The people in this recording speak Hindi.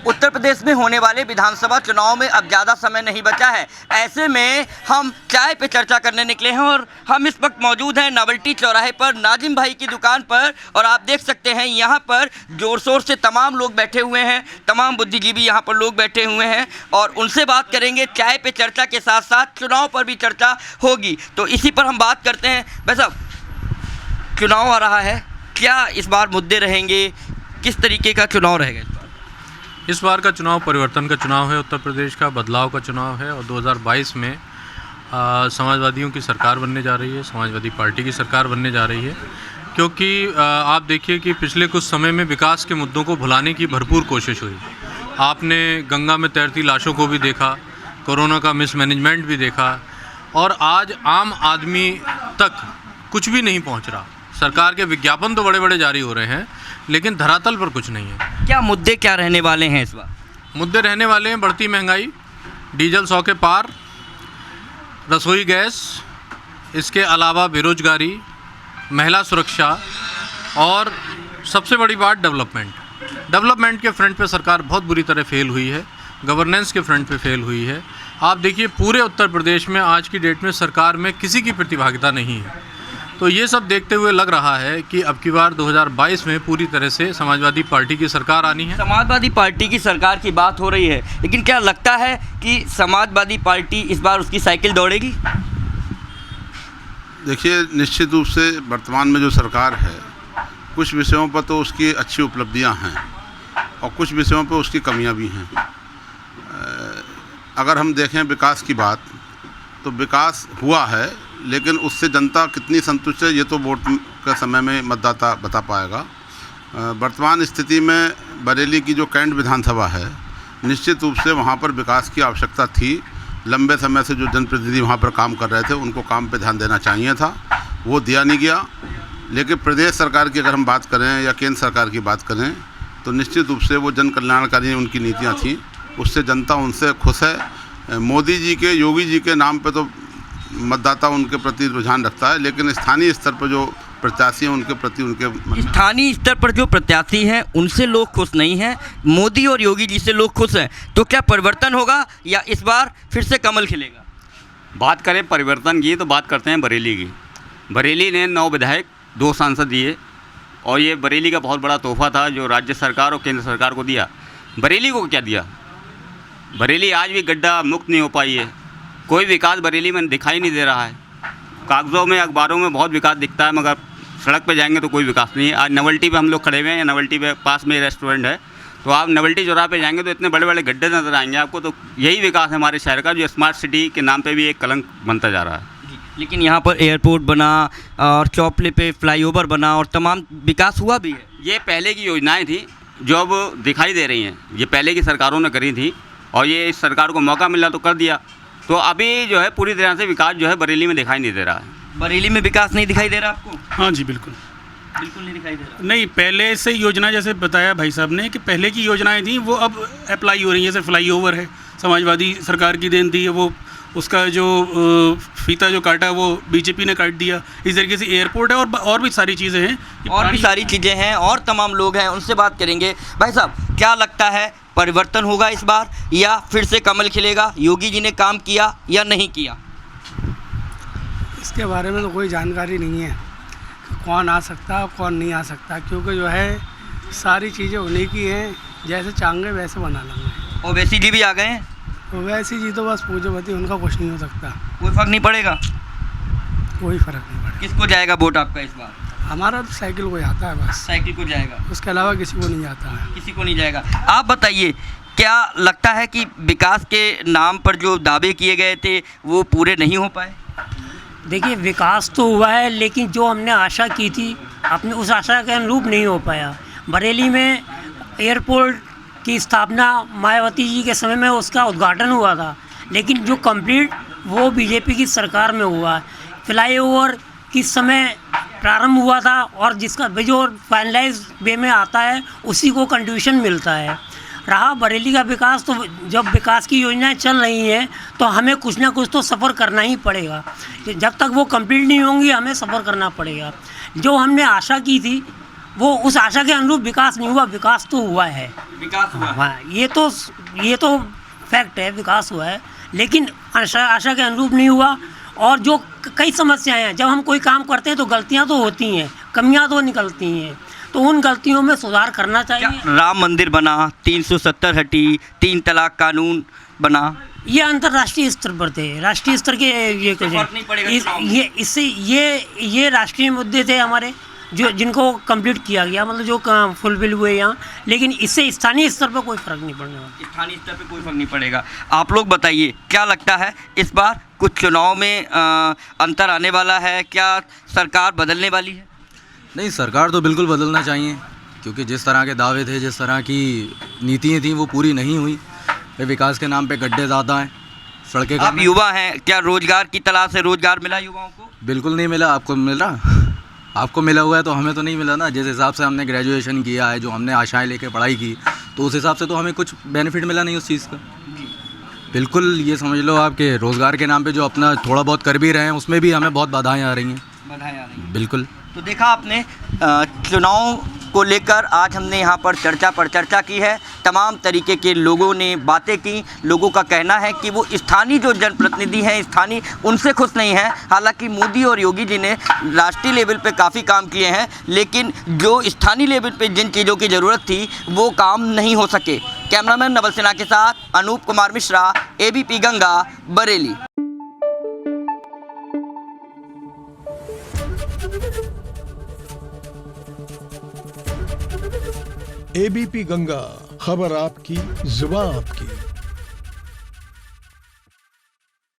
उत्तर प्रदेश में होने वाले विधानसभा चुनाव में अब ज़्यादा समय नहीं बचा है। ऐसे में हम चाय पे चर्चा करने निकले हैं और हम इस वक्त मौजूद हैं नवल्टी चौराहे पर नाजिम भाई की दुकान पर। और आप देख सकते हैं यहाँ पर ज़ोर शोर से तमाम लोग बैठे हुए हैं, तमाम बुद्धिजीवी यहाँ पर लोग बैठे हुए हैं और उनसे बात करेंगे। चाय पे चर्चा के साथ साथ चुनाव पर भी चर्चा होगी, तो इसी पर हम बात करते हैं। भाई साहब, चुनाव आ रहा है, क्या इस बार मुद्दे रहेंगे, किस तरीके का चुनाव रहेगा इस बार? इस बार का चुनाव परिवर्तन का चुनाव है, उत्तर प्रदेश का बदलाव का चुनाव है और 2022 में समाजवादियों की सरकार बनने जा रही है, समाजवादी पार्टी की सरकार बनने जा रही है। क्योंकि आप देखिए कि पिछले कुछ समय में विकास के मुद्दों को भुलाने की भरपूर कोशिश हुई। आपने गंगा में तैरती लाशों को भी देखा, कोरोना का मिसमैनेजमेंट भी देखा और आज आम आदमी तक कुछ भी नहीं पहुंच रहा। सरकार के विज्ञापन तो बड़े बड़े जारी हो रहे हैं लेकिन धरातल पर कुछ नहीं है। क्या मुद्दे क्या रहने वाले हैं इस बार? मुद्दे रहने वाले हैं बढ़ती महंगाई, डीजल 100 के पार, रसोई गैस, इसके अलावा बेरोजगारी, महिला सुरक्षा और सबसे बड़ी बात डेवलपमेंट के फ्रंट पे सरकार बहुत बुरी तरह फेल हुई है, गवर्नेंस के फ्रंट पे फेल हुई है। आप देखिए पूरे उत्तर प्रदेश में आज की डेट में सरकार में किसी की प्रतिभागिता नहीं है। तो ये सब देखते हुए लग रहा है कि अब की बार 2022 में पूरी तरह से समाजवादी पार्टी की सरकार आनी है। समाजवादी पार्टी की सरकार की बात हो रही है, लेकिन क्या लगता है कि समाजवादी पार्टी इस बार उसकी साइकिल दौड़ेगी? देखिए, निश्चित रूप से वर्तमान में जो सरकार है, कुछ विषयों पर तो उसकी अच्छी उपलब्धियां हैं और कुछ विषयों पर उसकी कमियां भी हैं। अगर हम देखें विकास की बात, तो विकास हुआ है लेकिन उससे जनता कितनी संतुष्ट है ये तो वोट के समय में मतदाता बता पाएगा। वर्तमान स्थिति में बरेली की जो कैंट विधानसभा है, निश्चित रूप से वहाँ पर विकास की आवश्यकता थी। लंबे समय से जो जनप्रतिनिधि वहाँ पर काम कर रहे थे उनको काम पे ध्यान देना चाहिए था, वो दिया नहीं गया। लेकिन प्रदेश सरकार की अगर हम बात करें या केंद्र सरकार की बात करें तो निश्चित रूप से वो जन कल्याणकारी उनकी नीतियाँ थीं, उससे जनता उनसे खुश है। मोदी जी के, योगी जी के नाम पे तो मतदाता उनके प्रति रुझान रखता है, लेकिन स्थानीय स्तर पर जो प्रत्याशी हैं उनके प्रति उनके स्थानीय स्तर पर जो प्रत्याशी हैं उनसे लोग खुश नहीं हैं। मोदी और योगी जी से लोग खुश हैं, तो क्या परिवर्तन होगा या इस बार फिर से कमल खिलेगा? बात करें परिवर्तन की तो बात करते हैं बरेली की। बरेली ने 9 विधायक 2 सांसद दिए और ये बरेली का बहुत बड़ा तोहफा था जो राज्य सरकार और केंद्र सरकार को दिया। बरेली को क्या दिया? बरेली आज भी गड्ढा मुक्त नहीं हो पाई है। कोई विकास बरेली में दिखाई नहीं दे रहा है। कागज़ों में, अखबारों में बहुत विकास दिखता है मगर सड़क पे जाएंगे तो कोई विकास नहीं है। आज नवल्टी पे हम लोग खड़े हुए हैं, नवल्टी पे पास में रेस्टोरेंट है, तो आप नवल्टी चौराहे पे जाएंगे तो इतने बड़े बड़े गड्ढे नज़र आएंगे आपको। तो यही विकास है हमारे शहर का, जो स्मार्ट सिटी के नाम पे भी एक कलंक बनता जा रहा है। लेकिन यहाँ पर एयरपोर्ट बना और चौपले पे फ्लाईओवर बना और तमाम विकास हुआ भी है। ये पहले की योजनाएँ थी जो अब दिखाई दे रही हैं, ये पहले की सरकारों ने करी थी और ये इस सरकार को मौका मिला तो कर दिया। तो अभी जो है पूरी तरह से विकास जो है बरेली में दिखाई नहीं दे रहा है। बरेली में विकास नहीं दिखाई दे रहा आपको? हाँ जी, बिल्कुल नहीं दिखाई दे रहा। नहीं, पहले से योजना जैसे बताया भाई साहब ने कि पहले की योजनाएं थी वो अब अप्लाई हो रही हैं। जैसे फ्लाईओवर है, समाजवादी सरकार की देन थी, वो उसका जो फीता जो काटा वो बीजेपी ने काट दिया। इस तरीके से एयरपोर्ट है और भी सारी चीज़ें हैं, और भी सारी चीज़ें हैं और तमाम लोग हैं, उनसे बात करेंगे। भाई साहब, क्या लगता है परिवर्तन होगा इस बार या फिर से कमल खिलेगा? योगी जी ने काम किया या नहीं किया? इसके बारे में तो कोई जानकारी नहीं है कि कौन आ सकता है कौन नहीं आ सकता, क्योंकि जो है सारी चीज़ें उन्हीं की हैं, जैसे चाहेंगे वैसे बना लेंगे। ओवैसी जी भी आ गए हैं। ओवैसी जी तो बस पूजोपति, उनका कुछ नहीं हो सकता। कोई फर्क नहीं पड़ेगा? कोई फ़र्क नहीं पड़ेगा। किसको जाएगा वोट आपका इस बार? हमारा तो साइकिल को आता है बस। साइकिल को जाएगा, उसके अलावा किसी को नहीं जाता है। किसी को नहीं जाएगा। आप बताइए, क्या लगता है कि विकास के नाम पर जो दावे किए गए थे वो पूरे नहीं हो पाए? देखिए, विकास तो हुआ है लेकिन जो हमने आशा की थी अपने उस आशा के अनुरूप नहीं हो पाया। बरेली में एयरपोर्ट की स्थापना मायावती जी के समय में उसका उद्घाटन हुआ था, लेकिन जो कंप्लीट वो बीजेपी की सरकार में हुआ। फ्लाईओवर किस समय प्रारंभ हुआ था और जिसका जो फाइनलाइज वे में आता है उसी को कंट्रीब्यूशन मिलता है। रहा बरेली का विकास, तो जब विकास की योजनाएं चल रही हैं तो हमें कुछ ना कुछ तो सफ़र करना ही पड़ेगा। जब तक वो कंप्लीट नहीं होंगी हमें सफ़र करना पड़ेगा। जो हमने आशा की थी वो उस आशा के अनुरूप विकास नहीं हुआ। विकास तो हुआ है, विकास हुआ है। हाँ, ये तो फैक्ट है, विकास हुआ है, लेकिन आशा के अनुरूप नहीं हुआ। और जो कई समस्याएं हैं, जब हम कोई काम करते हैं तो गलतियां तो होती हैं, कमियां तो निकलती हैं, तो उन गलतियों में सुधार करना चाहिए। राम मंदिर बना, 370 हटी, 3 तलाक कानून बना, ये अंतर्राष्ट्रीय स्तर पर थे, राष्ट्रीय स्तर के ये कुछ फर्क नहीं पड़ेगा चुनाव में। ये इससे ये राष्ट्रीय मुद्दे थे हमारे, जो जिनको कंप्लीट किया गया, मतलब जो फुलफिल हुए यहाँ, लेकिन इससे स्थानीय स्तर पर कोई फर्क नहीं पड़ने वाला। स्थानीय स्तर पे कोई फर्क नहीं पड़ेगा। आप लोग बताइए, क्या लगता है इस बार कुछ चुनाव में अंतर आने वाला है? क्या सरकार बदलने वाली है? नहीं, सरकार तो बिल्कुल बदलना चाहिए, क्योंकि जिस तरह के दावे थे, जिस तरह की नीतियाँ थी, वो पूरी नहीं हुई। विकास के नाम पे गड्ढे ज़्यादा हैं, सड़कें आप युवा हैं, क्या रोजगार की तलाश से रोजगार मिला युवाओं को? बिल्कुल नहीं मिला। आपको मिल रहा? आपको मिला हुआ है तो हमें तो नहीं मिला ना। जिस हिसाब से हमने ग्रेजुएशन किया है, जो हमने आशाएं लेके पढ़ाई की, तो उस हिसाब से तो हमें कुछ बेनिफिट मिला नहीं उस चीज़ का। बिल्कुल ये समझ लो आपके रोज़गार के नाम पे जो अपना थोड़ा बहुत कर भी रहे हैं, उसमें भी हमें बहुत बाधाएं आ रही हैं। बधाई आ रही है। बिल्कुल। तो देखा आपने, चुनाव को लेकर आज हमने यहाँ पर चर्चा की है। तमाम तरीके के लोगों ने बातें की। लोगों का कहना है कि वो स्थानीय जो जनप्रतिनिधि हैं, स्थानीय, उनसे खुश नहीं हैं। हालांकि मोदी और योगी जी ने राष्ट्रीय लेवल पे काफ़ी काम किए हैं, लेकिन जो स्थानीय लेवल पे जिन चीज़ों की ज़रूरत थी वो काम नहीं हो सके। कैमरामैन नवल सिन्हा के साथ अनूप कुमार मिश्रा, ABP गंगा, बरेली। ABP गंगा, खबर आपकी, जुबान आपकी।